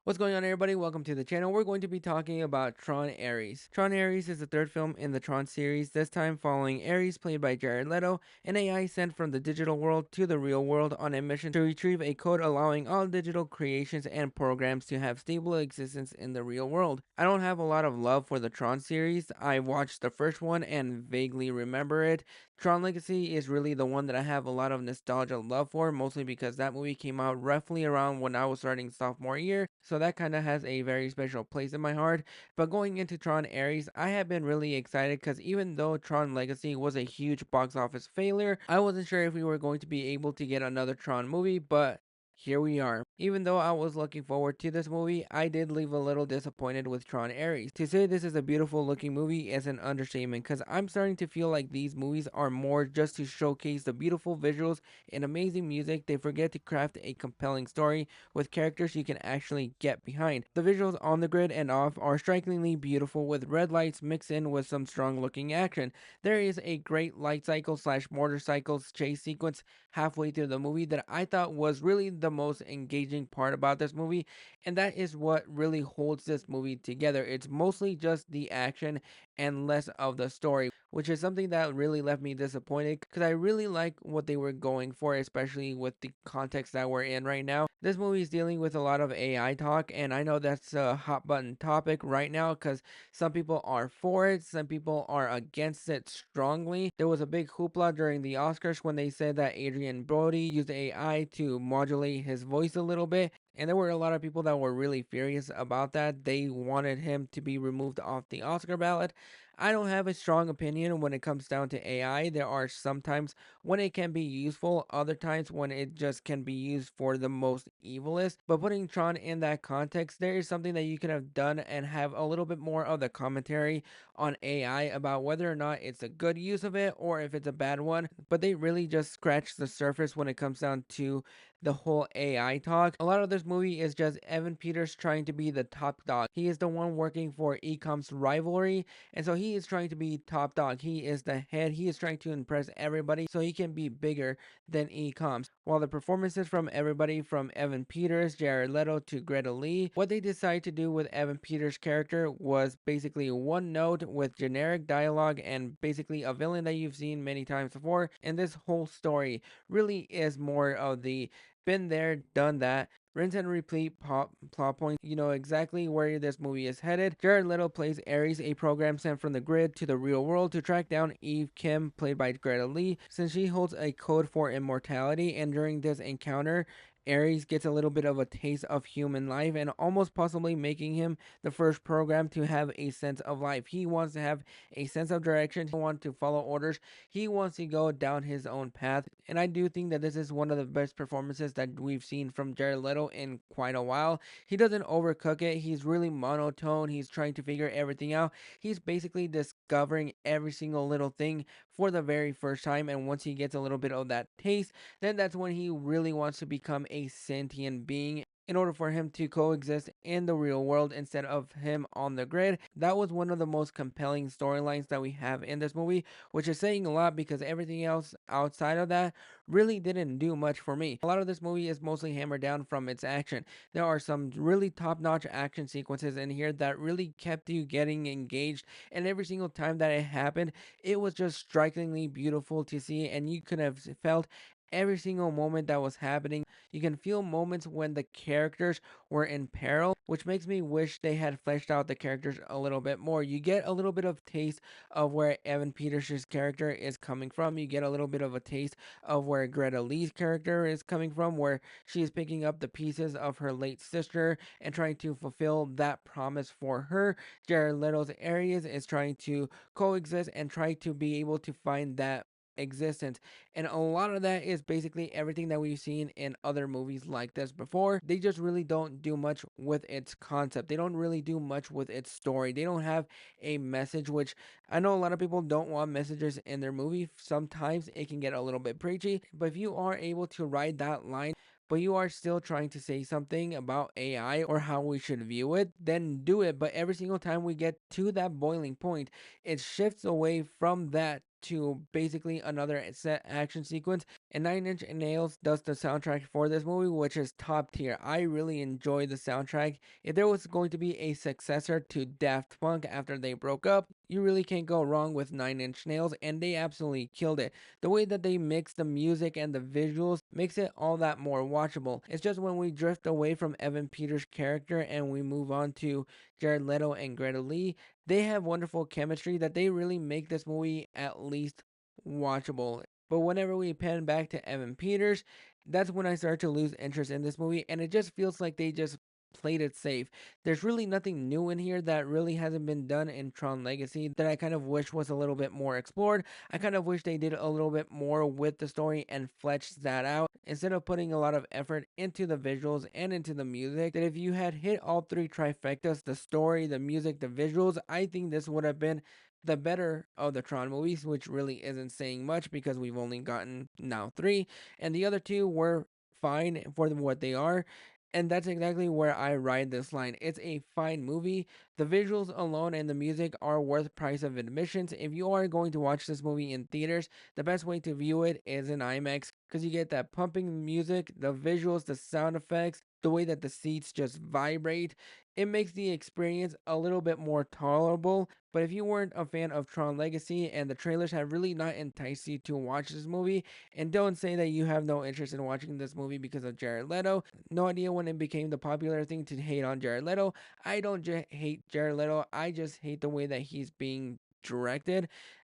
What's going on, everybody? Welcome to the channel. We're going to be talking about Tron Ares. Tron Ares is the third film in the Tron series, this time following Ares, played by Jared Leto, an AI sent from the digital world to the real world on a mission to retrieve a code allowing all digital creations and programs to have stable existence in the real world. I don't have a lot of love for the Tron series. I watched the first one and vaguely remember it. Tron Legacy is really the one that I have a lot of nostalgia love for, mostly because that movie came out roughly around when I was starting sophomore year, so that kind of has a very special place in my heart. But going into Tron Ares, I have been really excited because even though Tron Legacy was a huge box office failure, I wasn't sure if we were going to be able to get another Tron movie, but here we are. Even though I was looking forward to this movie, I did leave a little disappointed with Tron Ares. To say this is a beautiful looking movie is an understatement because I'm starting to feel like these movies are more just to showcase the beautiful visuals and amazing music. They forget to craft a compelling story with characters you can actually get behind. The visuals on the grid and off are strikingly beautiful with red lights mixed in with some strong looking action. There is a great light cycle slash motorcycles chase sequence halfway through the movie that I thought was really the most engaging part about this movie, and that is what really holds this movie together. It's mostly just the action and less of the story, which is something that really left me disappointed because I really like what they were going for, especially with the context that we're in right now. This movie is dealing with a lot of AI talk, and I know that's a hot button topic right now because some people are for it, some people are against it strongly. There was a big hoopla during the Oscars when they said that Adrian Brody used AI to modulate his voice a little bit. And there were a lot of people that were really furious about that. They wanted him to be removed off the Oscar ballot. I don't have a strong opinion when it comes down to AI. There are sometimes when it can be useful, other times when it just can be used for the most evilest. But putting Tron in that context, there is something that you could have done and have a little bit more of the commentary on AI about whether or not it's a good use of it or if it's a bad one. But they really just scratch the surface when it comes down to the whole AI talk. A lot of this movie is just Evan Peters trying to be the top dog. He is the one working for Ecom's rivalry, and so he is trying to be top dog. He is the head. He is trying to impress everybody so he can be bigger than Ecom's. While the performances from everybody from Evan Peters, Jared Leto to Greta Lee, what they decided to do with Evan Peters' character was basically one note with generic dialogue and basically a villain that you've seen many times before. And this whole story really is more of the been there, done that. Rinse and repeat plot points. You know exactly where this movie is headed. Jared Leto plays Ares, a program sent from the grid to the real world to track down Eve Kim, played by Greta Lee, since she holds a code for immortality. And during this encounter, Ares gets a little bit of a taste of human life and almost possibly making him the first program to have a sense of life. He wants to have a sense of direction. He wants to follow orders. He wants to go down his own path. And I do think that this is one of the best performances that we've seen from Jared Leto in quite a while. He doesn't overcook it. He's really monotone. He's trying to figure everything out. He's basically discovering every single little thing for the very first time. And once he gets a little bit of that taste, then that's when he really wants to become a sentient being in order for him to coexist in the real world instead of him on the grid. That was one of the most compelling storylines that we have in this movie, which is saying a lot because everything else outside of that really didn't do much for me. A lot of this movie is mostly hammered down from its action. There are some really top-notch action sequences in here that really kept you getting engaged, and every single time that it happened, it was just strikingly beautiful to see, and you could have felt every single moment that was happening. You can feel moments when the characters were in peril, which makes me wish they had fleshed out the characters a little bit more. You get a little bit of taste of where Evan Peters' character is coming from. You get a little bit of a taste of where Greta Lee's character is coming from, where she is picking up the pieces of her late sister and trying to fulfill that promise for her. Jared Leto's Ares is trying to coexist and try to be able to find that existence. And a lot of that is basically everything that we've seen in other movies like this before. They just really don't do much with its concept. They don't really do much with its story. They don't have a message, which I know a lot of people don't want messages in their movie. Sometimes it can get a little bit preachy, but if you are able to ride that line, but you are still trying to say something about AI or how we should view it, then do it. But every single time we get to that boiling point, it shifts away from that to basically another set action sequence. And Nine Inch Nails does the soundtrack for this movie, which is top tier. I really enjoy the soundtrack. If there was going to be a successor to Daft Punk after they broke up, you really can't go wrong with Nine Inch Nails, and they absolutely killed it. The way that they mix the music and the visuals makes it all that more watchable. It's just when we drift away from Evan Peters' character and we move on to Jared Leto and Greta Lee, they have wonderful chemistry that they really make this movie at least watchable. But whenever we pan back to Evan Peters, that's when I start to lose interest in this movie, and it just feels like they just played it safe. There's really nothing new in here that really hasn't been done in Tron Legacy that I kind of wish was a little bit more explored. I kind of wish they did a little bit more with the story and fleshed that out instead of putting a lot of effort into the visuals and into the music. That if you had hit all three trifectas, the story, the music, the visuals, I think this would have been the better of the Tron movies, which really isn't saying much because we've only gotten now three, and the other two were fine for what they are. And that's exactly where I ride this line. It's a fine movie. The visuals alone and the music are worth price of admissions. If you are going to watch this movie in theaters, the best way to view it is in IMAX because you get that pumping music, the visuals, the sound effects, the way that the seats just vibrate. It makes the experience a little bit more tolerable. But if you weren't a fan of Tron Legacy and the trailers have really not enticed you to watch this movie, and don't say that you have no interest in watching this movie because of Jared Leto. No idea when it became the popular thing to hate on Jared Leto. I don't hate Jared Leto. I just hate the way that he's being directed.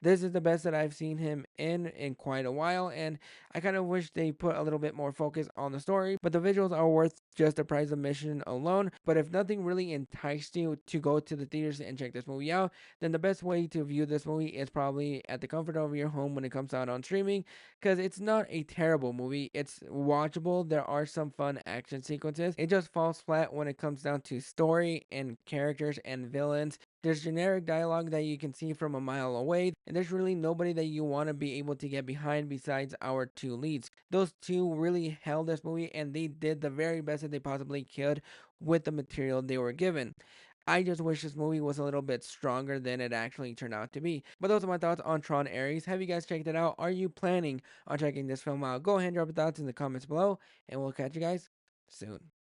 This is the best that I've seen him in quite a while, and I kind of wish they put a little bit more focus on the story. But the visuals are worth just the price of admission alone. But if nothing really enticed you to go to the theaters and check this movie out, then the best way to view this movie is probably at the comfort of your home when it comes out on streaming, because it's not a terrible movie. It's watchable. There are some fun action sequences. It just falls flat when it comes down to story and characters and villains. There's generic dialogue that you can see from a mile away, and there's really nobody that you want to be able to get behind besides our two leads. Those two really held this movie, and they did the very best that they possibly could with the material they were given. I just wish this movie was a little bit stronger than it actually turned out to be. But those are my thoughts on Tron Ares. Have you guys checked it out? Are you planning on checking this film out? Go ahead and drop your thoughts in the comments below, and we'll catch you guys soon.